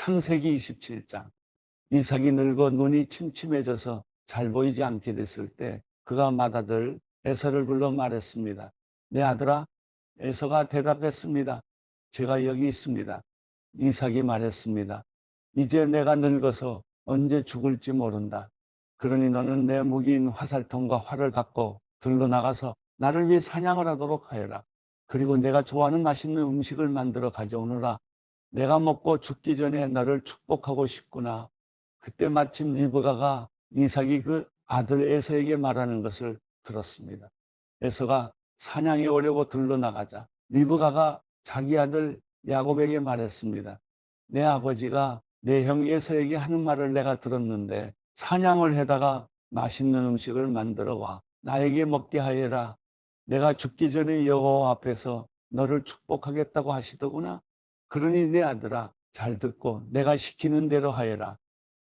창세기 27장. 이삭이 늙어 눈이 침침해져서 잘 보이지 않게 됐을 때 그가 맏아들 에서를 불러 말했습니다. 내 아들아. 에서가 대답했습니다. 제가 여기 있습니다. 이삭이 말했습니다. 이제 내가 늙어서 언제 죽을지 모른다. 그러니 너는 내 무기인 화살통과 활을 갖고 들러 나가서 나를 위해 사냥을 하도록 하여라. 그리고 내가 좋아하는 맛있는 음식을 만들어 가져오너라. 내가 먹고 죽기 전에 너를 축복하고 싶구나. 그때 마침 리브가가 이삭이 그 아들 에서에게 말하는 것을 들었습니다. 에서가 사냥에 오려고 들러 나가자 리브가가 자기 아들 야곱에게 말했습니다. 내 아버지가 내 형 에서에게 하는 말을 내가 들었는데 사냥을 해다가 맛있는 음식을 만들어 와 나에게 먹게 하여라. 내가 죽기 전에 여호와 앞에서 너를 축복하겠다고 하시더구나. 그러니 내 아들아, 잘 듣고 내가 시키는 대로 하여라.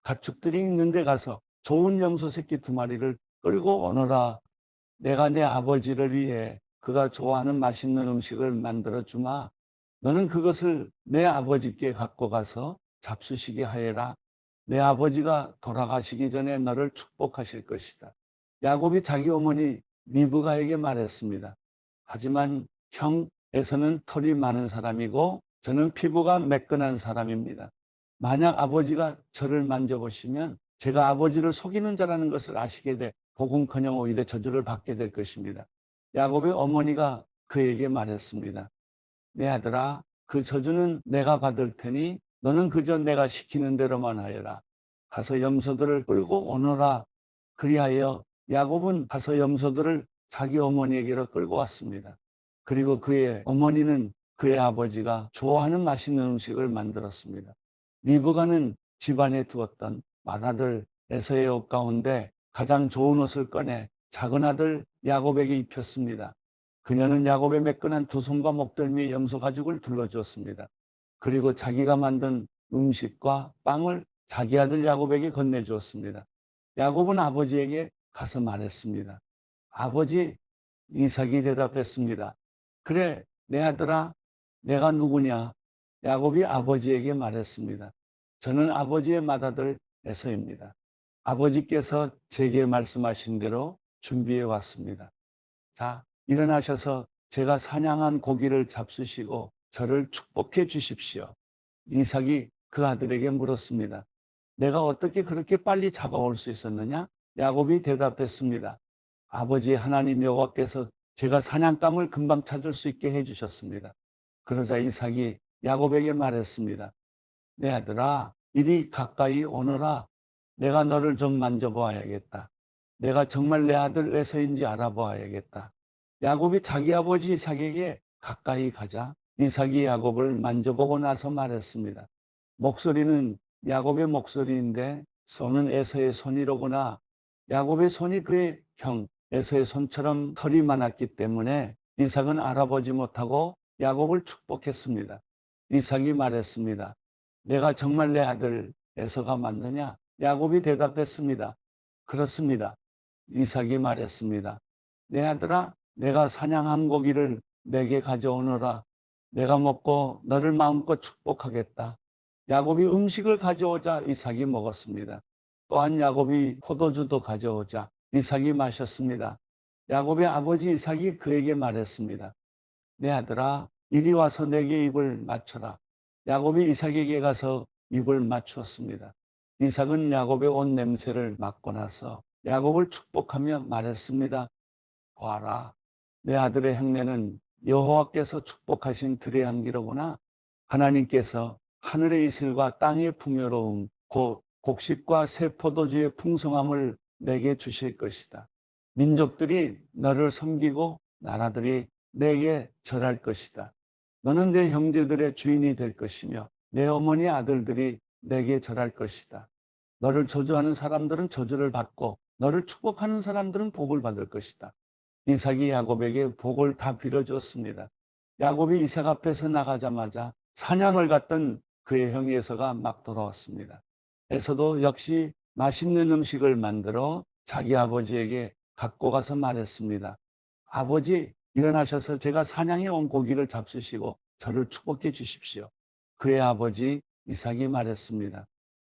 가축들이 있는 데 가서 좋은 염소 새끼 2마리를 끌고 오너라. 내가 내 아버지를 위해 그가 좋아하는 맛있는 음식을 만들어 주마. 너는 그것을 내 아버지께 갖고 가서 잡수시게 하여라. 내 아버지가 돌아가시기 전에 너를 축복하실 것이다. 야곱이 자기 어머니 리브가에게 말했습니다. 하지만 형 에서는 털이 많은 사람이고 저는 피부가 매끈한 사람입니다. 만약 아버지가 저를 만져보시면 제가 아버지를 속이는 자라는 것을 아시게 돼 복음커녕 오히려 저주를 받게 될 것입니다. 야곱의 어머니가 그에게 말했습니다. 내 아들아, 그 저주는 내가 받을 테니 너는 그저 내가 시키는 대로만 하여라. 가서 염소들을 끌고 오너라. 그리하여 야곱은 가서 염소들을 자기 어머니에게로 끌고 왔습니다. 그리고 그의 어머니는 그의 아버지가 좋아하는 맛있는 음식을 만들었습니다. 리브가는 집안에 두었던 맏아들 에서의 옷 가운데 가장 좋은 옷을 꺼내 작은 아들 야곱에게 입혔습니다. 그녀는 야곱의 매끈한 2손과 목덜미에 염소 가죽을 둘러주었습니다. 그리고 자기가 만든 음식과 빵을 자기 아들 야곱에게 건네주었습니다. 야곱은 아버지에게 가서 말했습니다. 아버지, 이삭이 대답했습니다. 그래, 내 아들아, 내가 누구냐? 야곱이 아버지에게 말했습니다. 저는 아버지의 맏아들 에서입니다. 아버지께서 제게 말씀하신 대로 준비해 왔습니다. 자, 일어나셔서 제가 사냥한 고기를 잡수시고 저를 축복해 주십시오. 이삭이 그 아들에게 물었습니다. 내가 어떻게 그렇게 빨리 잡아올 수 있었느냐? 야곱이 대답했습니다. 아버지 하나님 여호와께서 제가 사냥감을 금방 찾을 수 있게 해주셨습니다. 그러자 이삭이 야곱에게 말했습니다. 내 아들아, 이리 가까이 오너라. 내가 너를 좀 만져보아야겠다. 내가 정말 내 아들 에서인지 알아보아야겠다. 야곱이 자기 아버지 이삭에게 가까이 가자 이삭이 야곱을 만져보고 나서 말했습니다. 목소리는 야곱의 목소리인데 손은 에서의 손이로구나. 야곱의 손이 그의 형 에서의 손처럼 털이 많았기 때문에 이삭은 알아보지 못하고 야곱을 축복했습니다. 이삭이 말했습니다. 내가 정말 내 아들 에서가 맞느냐? 야곱이 대답했습니다. 그렇습니다. 이삭이 말했습니다. 내 아들아, 내가 사냥한 고기를 내게 가져오너라. 내가 먹고 너를 마음껏 축복하겠다. 야곱이 음식을 가져오자 이삭이 먹었습니다. 또한 야곱이 포도주도 가져오자 이삭이 마셨습니다. 야곱의 아버지 이삭이 그에게 말했습니다. 내 아들아, 이리 와서 내게 입을 맞춰라. 야곱이 이삭에게 가서 입을 맞추었습니다. 이삭은 야곱의 옷 냄새를 맡고 나서 야곱을 축복하며 말했습니다. 보아라, 내 아들의 행내는 여호와께서 축복하신 들의 향기로구나. 하나님께서 하늘의 이슬과 땅의 풍요로움, 곧 곡식과 새 포도주의 풍성함을 내게 주실 것이다. 민족들이 너를 섬기고 나라들이 내게 절할 것이다. 너는 내 형제들의 주인이 될 것이며 내 어머니 아들들이 내게 절할 것이다. 너를 저주하는 사람들은 저주를 받고 너를 축복하는 사람들은 복을 받을 것이다. 이삭이 야곱에게 복을 다 빌어주었습니다. 야곱이 이삭 앞에서 나가자마자 사냥을 갔던 그의 형 에서가 막 돌아왔습니다. 에서도 역시 맛있는 음식을 만들어 자기 아버지에게 갖고 가서 말했습니다. 아버지, 일어나셔서 제가 사냥해 온 고기를 잡수시고 저를 축복해 주십시오. 그의 아버지 이삭이 말했습니다.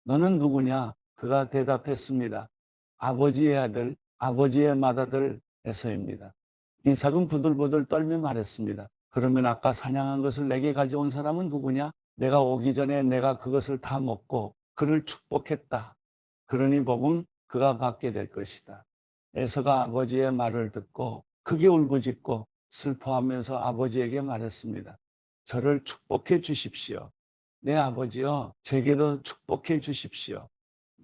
너는 누구냐? 그가 대답했습니다. 아버지의 아들, 아버지의 맏아들 에서입니다. 이삭은 부들부들 떨며 말했습니다. 그러면 아까 사냥한 것을 내게 가져온 사람은 누구냐? 내가 오기 전에 내가 그것을 다 먹고 그를 축복했다. 그러니 복은 그가 받게 될 것이다. 에서가 아버지의 말을 듣고 크게 울부짖고 슬퍼하면서 아버지에게 말했습니다. 저를 축복해 주십시오. 내 아버지여, 제게도 축복해 주십시오.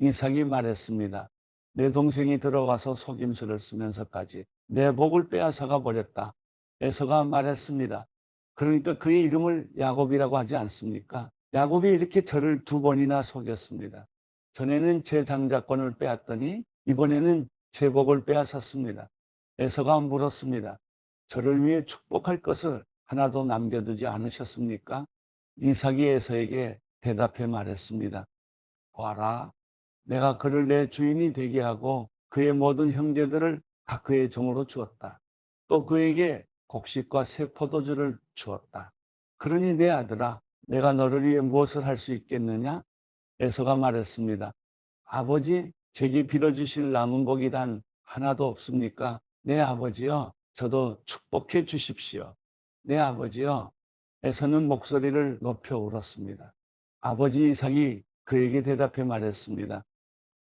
이삭이 말했습니다. 내 동생이 들어와서 속임수를 쓰면서까지 내 복을 빼앗아가 버렸다. 에서가 말했습니다. 그러니까 그의 이름을 야곱이라고 하지 않습니까? 야곱이 이렇게 저를 2번이나 속였습니다. 전에는 제 장자권을 빼앗더니 이번에는 제 복을 빼앗았습니다. 에서가 물었습니다. 저를 위해 축복할 것을 하나도 남겨두지 않으셨습니까? 이삭이 에서에게 대답해 말했습니다. 봐라, 내가 그를 내 주인이 되게 하고 그의 모든 형제들을 다 그의 종으로 주었다. 또 그에게 곡식과 새 포도주를 주었다. 그러니 내 아들아, 내가 너를 위해 무엇을 할 수 있겠느냐? 에서가 말했습니다. 아버지, 제게 빌어주실 남은 복이 단 하나도 없습니까? 내 아버지여, 저도 축복해 주십시오. 내 아버지여. 에서는 목소리를 높여 울었습니다. 아버지 이삭이 그에게 대답해 말했습니다.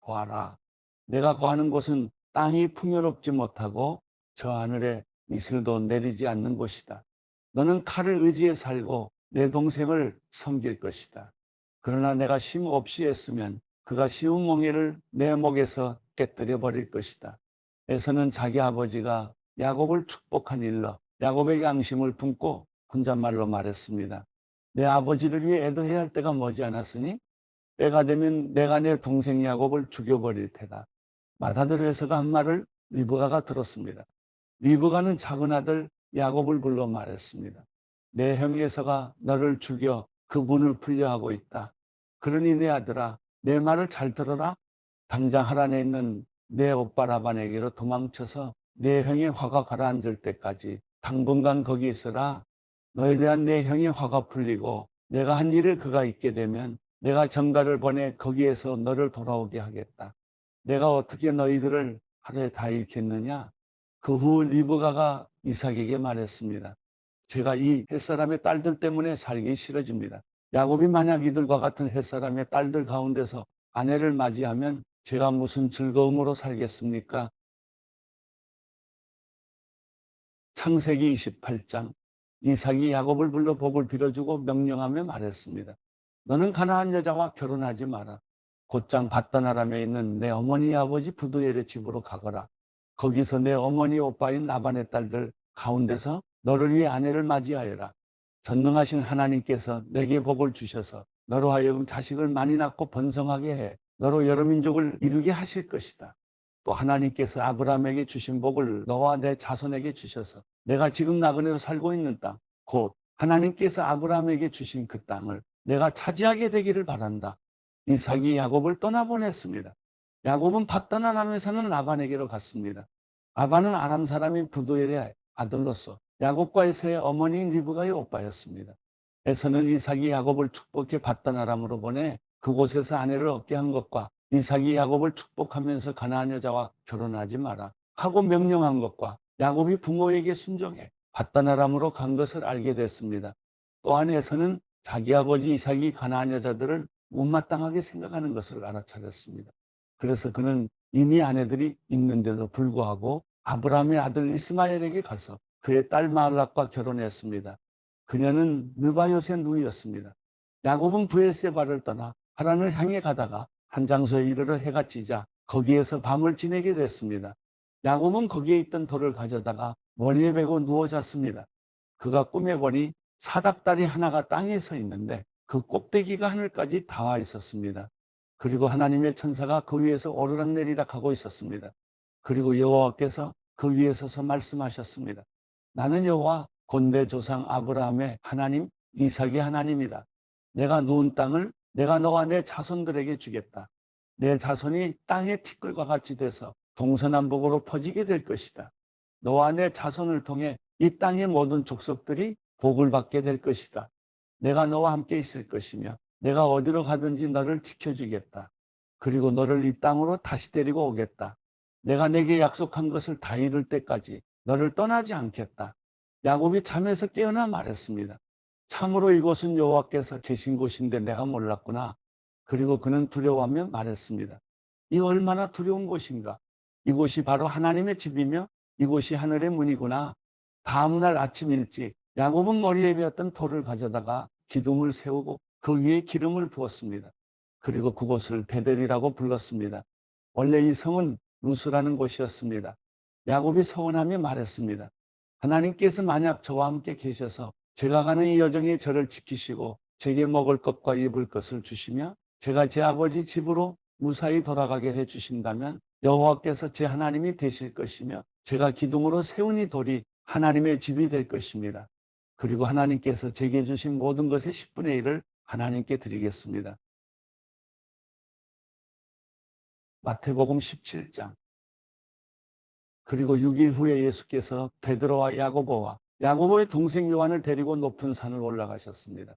보아라, 내가 거하는 곳은 땅이 풍요롭지 못하고 저 하늘에 이슬도 내리지 않는 곳이다. 너는 칼을 의지해 살고 내 동생을 섬길 것이다. 그러나 내가 심 없이 했으면 그가 쉬운 멍에를 내 목에서 깨뜨려 버릴 것이다. 에서는 자기 아버지가 야곱을 축복한 일로 야곱에게 앙심을 품고 혼잣말로 말했습니다. 내 아버지를 위해 애도해야 할 때가 머지않았으니 때가 되면 내가 내 동생 야곱을 죽여버릴 테다. 맏아들 에서가 한 말을 리브가가 들었습니다. 리브가는 작은 아들 야곱을 불러 말했습니다. 내 형 에서가 너를 죽여 그 분을 풀려하고 있다. 그러니 내 아들아, 내 말을 잘 들어라. 당장 하란에 있는 내 오빠 라반에게로 도망쳐서 내 형의 화가 가라앉을 때까지 당분간 거기 있어라. 너에 대한 내 형의 화가 풀리고 내가 한 일을 그가 잊게 되면 내가 전가를 보내 거기에서 너를 돌아오게 하겠다. 내가 어떻게 너희들을 하루에 다 잃겠느냐? 그 후 리브가가 이삭에게 말했습니다. 제가 이 햇사람의 딸들 때문에 살기 싫어집니다. 야곱이 만약 이들과 같은 햇사람의 딸들 가운데서 아내를 맞이하면 제가 무슨 즐거움으로 살겠습니까? 창세기 28장. 이삭이 야곱을 불러 복을 빌어주고 명령하며 말했습니다. 너는 가나안 여자와 결혼하지 마라. 곧장 밧단 아람에 있는 내 어머니 아버지 부두엘의 집으로 가거라. 거기서 내 어머니 오빠인 라반의 딸들 가운데서 너를 위해 아내를 맞이하여라. 전능하신 하나님께서 내게 복을 주셔서 너로 하여금 자식을 많이 낳고 번성하게 해 너로 여러 민족을 이루게 하실 것이다. 또 하나님께서 아브라함에게 주신 복을 너와 내 자손에게 주셔서 내가 지금 나그네로 살고 있는 땅, 곧 하나님께서 아브라함에게 주신 그 땅을 내가 차지하게 되기를 바란다. 이삭이 야곱을 떠나보냈습니다. 야곱은 밧단 아람에 사는 라반에게로 갔습니다. 라반은 아람 사람인 부두엘의 아들로서 야곱과 에서의 어머니인 리브가의 오빠였습니다. 에서는 이삭이 야곱을 축복해 밧단 아람으로 보내 그곳에서 아내를 얻게 한 것과 이삭이 야곱을 축복하면서 가나안 여자와 결혼하지 마라 하고 명령한 것과 야곱이 부모에게 순종해 밧단 아람으로 간 것을 알게 됐습니다. 또한 에서는 자기 아버지 이삭이 가나안 여자들을 못마땅하게 생각하는 것을 알아차렸습니다. 그래서 그는 이미 아내들이 있는데도 불구하고 아브라함의 아들 이스마엘에게 가서 그의 딸 마알락과 결혼했습니다. 그녀는 느바요의 누이였습니다. 야곱은 브엘세바를 떠나 하란을 향해 가다가 한 장소에 이르러 해가 지자 거기에서 밤을 지내게 됐습니다. 야곱은 거기에 있던 돌을 가져다가 머리에 베고 누워 잤습니다. 그가 꿈에 보니 사닥다리 하나가 땅에 서 있는데 그 꼭대기가 하늘까지 닿아 있었습니다. 그리고 하나님의 천사가 그 위에서 오르락내리락 하고 있었습니다. 그리고 여호와께서 그 위에 서서 말씀하셨습니다. 나는 여호와 곧 내 조상 아브라함의 하나님, 이삭의 하나님이다. 내가 누운 땅을 내가 너와 내 자손들에게 주겠다. 내 자손이 땅의 티끌과 같이 돼서 동서남북으로 퍼지게 될 것이다. 너와 내 자손을 통해 이 땅의 모든 족속들이 복을 받게 될 것이다. 내가 너와 함께 있을 것이며 내가 어디로 가든지 너를 지켜주겠다. 그리고 너를 이 땅으로 다시 데리고 오겠다. 내가 내게 약속한 것을 다 이룰 때까지 너를 떠나지 않겠다. 야곱이 잠에서 깨어나 말했습니다. 참으로 이곳은 여호와께서 계신 곳인데 내가 몰랐구나. 그리고 그는 두려워하며 말했습니다. 이 얼마나 두려운 곳인가. 이곳이 바로 하나님의 집이며 이곳이 하늘의 문이구나. 다음날 아침 일찍 야곱은 머리에 베었던 돌을 가져다가 기둥을 세우고 그 위에 기름을 부었습니다. 그리고 그곳을 베델이라고 불렀습니다. 원래 이 성은 루스라는 곳이었습니다. 야곱이 서원하며 말했습니다. 하나님께서 만약 저와 함께 계셔서 제가 가는 이 여정에 저를 지키시고 제게 먹을 것과 입을 것을 주시며 제가 제 아버지 집으로 무사히 돌아가게 해주신다면 여호와께서 제 하나님이 되실 것이며 제가 기둥으로 세운 이 돌이 하나님의 집이 될 것입니다. 그리고 하나님께서 제게 주신 모든 것의 10분의 1을 하나님께 드리겠습니다. 마태복음 17장. 그리고 6일 후에 예수께서 베드로와 야고보의 동생 요한을 데리고 높은 산을 올라가셨습니다.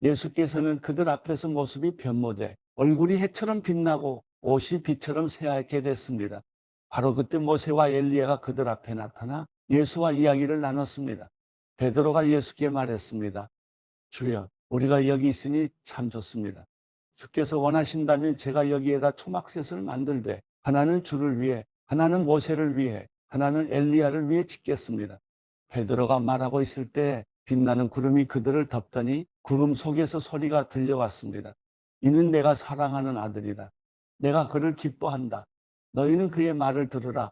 예수께서는 그들 앞에서 모습이 변모돼 얼굴이 해처럼 빛나고 옷이 빛처럼 새하얗게 됐습니다. 바로 그때 모세와 엘리야가 그들 앞에 나타나 예수와 이야기를 나눴습니다. 베드로가 예수께 말했습니다. 주여, 우리가 여기 있으니 참 좋습니다. 주께서 원하신다면 제가 여기에다 초막셋을 만들되 하나는 주를 위해, 하나는 모세를 위해, 하나는 엘리야를 위해 짓겠습니다. 베드로가 말하고 있을 때 빛나는 구름이 그들을 덮더니 구름 속에서 소리가 들려왔습니다. 이는 내가 사랑하는 아들이다. 내가 그를 기뻐한다. 너희는 그의 말을 들으라.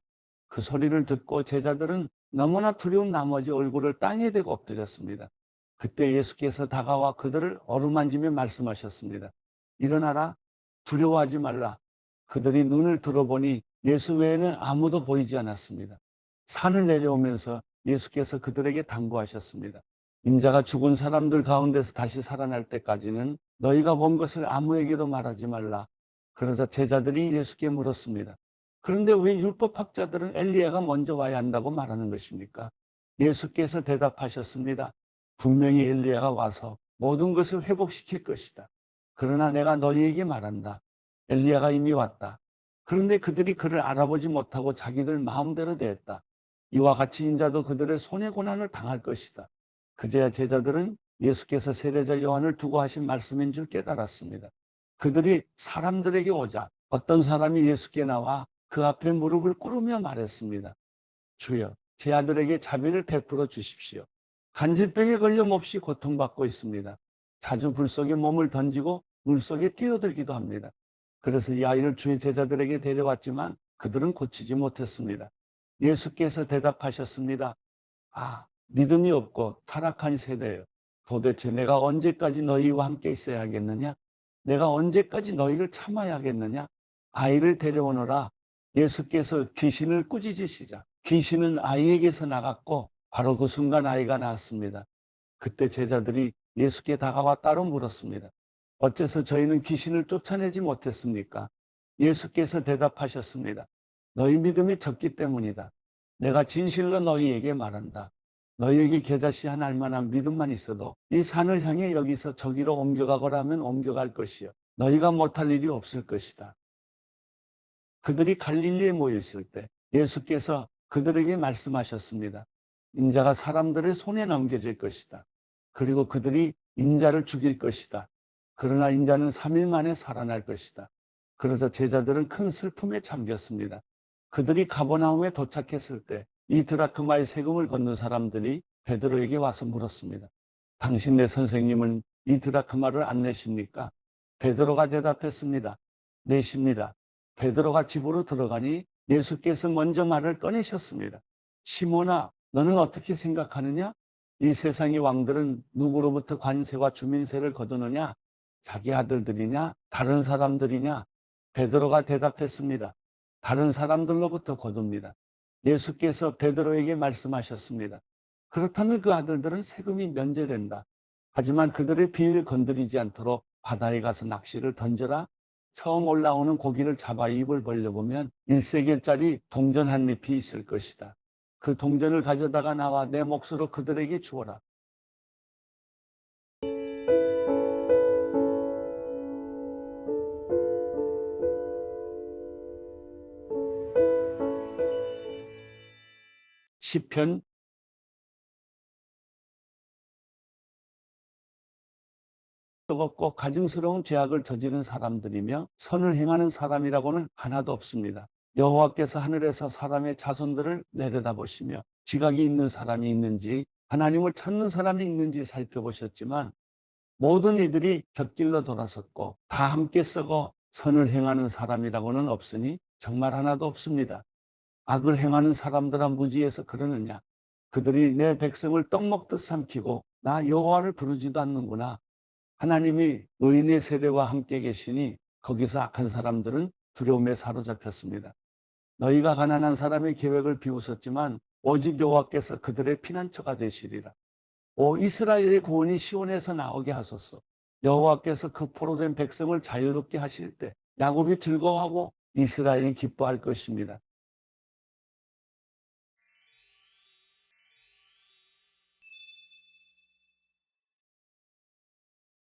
그 소리를 듣고 제자들은 너무나 두려운 나머지 얼굴을 땅에 대고 엎드렸습니다. 그때 예수께서 다가와 그들을 어루만지며 말씀하셨습니다. 일어나라. 두려워하지 말라. 그들이 눈을 들어보니 예수 외에는 아무도 보이지 않았습니다. 산을 내려오면서 예수께서 그들에게 당부하셨습니다. 인자가 죽은 사람들 가운데서 다시 살아날 때까지는 너희가 본 것을 아무에게도 말하지 말라. 그러자 제자들이 예수께 물었습니다. 그런데 왜 율법학자들은 엘리야가 먼저 와야 한다고 말하는 것입니까? 예수께서 대답하셨습니다. 분명히 엘리야가 와서 모든 것을 회복시킬 것이다. 그러나 내가 너희에게 말한다. 엘리야가 이미 왔다. 그런데 그들이 그를 알아보지 못하고 자기들 마음대로 대했다. 이와 같이 인자도 그들의 손해 고난을 당할 것이다. 그제야 제자들은 예수께서 세례자 요한을 두고 하신 말씀인 줄 깨달았습니다. 그들이 사람들에게 오자 어떤 사람이 예수께 나와 그 앞에 무릎을 꿇으며 말했습니다. 주여, 제 아들에게 자비를 베풀어 주십시오. 간질병에 걸려 몹시 고통받고 있습니다. 자주 불 속에 몸을 던지고 물 속에 뛰어들기도 합니다. 그래서 이 아이를 주의 제자들에게 데려왔지만 그들은 고치지 못했습니다. 예수께서 대답하셨습니다. 믿음이 없고 타락한 세대예요. 도대체 내가 언제까지 너희와 함께 있어야 하겠느냐? 내가 언제까지 너희를 참아야 하겠느냐? 아이를 데려오너라. 예수께서 귀신을 꾸짖으시자 귀신은 아이에게서 나갔고 바로 그 순간 아이가 나왔습니다. 그때 제자들이 예수께 다가와 따로 물었습니다. 어째서 저희는 귀신을 쫓아내지 못했습니까? 예수께서 대답하셨습니다. 너희 믿음이 적기 때문이다. 내가 진실로 너희에게 말한다. 너희에게 겨자씨 한 알만한 믿음만 있어도 이 산을 향해 여기서 저기로 옮겨가거라 하면 옮겨갈 것이요. 너희가 못할 일이 없을 것이다. 그들이 갈릴리에 모여 있을 때 예수께서 그들에게 말씀하셨습니다. 인자가 사람들의 손에 넘겨질 것이다. 그리고 그들이 인자를 죽일 것이다. 그러나 인자는 3일 만에 살아날 것이다. 그래서 제자들은 큰 슬픔에 잠겼습니다. 그들이 가버나움에 도착했을 때 이 드라크마의 세금을 걷는 사람들이 베드로에게 와서 물었습니다. 당신네 선생님은 이 드라크마를 안 내십니까? 베드로가 대답했습니다. 내십니다. 베드로가 집으로 들어가니 예수께서 먼저 말을 꺼내셨습니다. 시몬아, 너는 어떻게 생각하느냐? 이 세상의 왕들은 누구로부터 관세와 주민세를 거두느냐? 자기 아들들이냐? 다른 사람들이냐? 베드로가 대답했습니다. 다른 사람들로부터 거둡니다. 예수께서 베드로에게 말씀하셨습니다. 그렇다면 그 아들들은 세금이 면제된다. 하지만 그들의 비위를 건드리지 않도록 바다에 가서 낚시를 던져라. 처음 올라오는 고기를 잡아 입을 벌려보면 1세겔짜리 동전 한 잎이 있을 것이다. 그 동전을 가져다가 나와 내 몫으로 그들에게 주어라. 시편 없고 가증스러운 죄악을 저지른 사람들이며 선을 행하는 사람이라고는 하나도 없습니다. 여호와께서 하늘에서 사람의 자손들을 내려다보시며 지각이 있는 사람이 있는지 하나님을 찾는 사람이 있는지 살펴보셨지만 모든 이들이 곁길로 돌아섰고 다 함께 썩어 선을 행하는 사람이라고는 없으니 정말 하나도 없습니다. 악을 행하는 사람들아 무지해서 그러느냐? 그들이 내 백성을 떡 먹듯 삼키고 나 여호와를 부르지도 않는구나. 하나님이 노인의 세대와 함께 계시니 거기서 악한 사람들은 두려움에 사로잡혔습니다. 너희가 가난한 사람의 계획을 비웃었지만 오직 여호와께서 그들의 피난처가 되시리라. 오 이스라엘의 구원이 시온에서 나오게 하소서. 여호와께서 그 포로된 백성을 자유롭게 하실 때 야곱이 즐거워하고 이스라엘이 기뻐할 것입니다.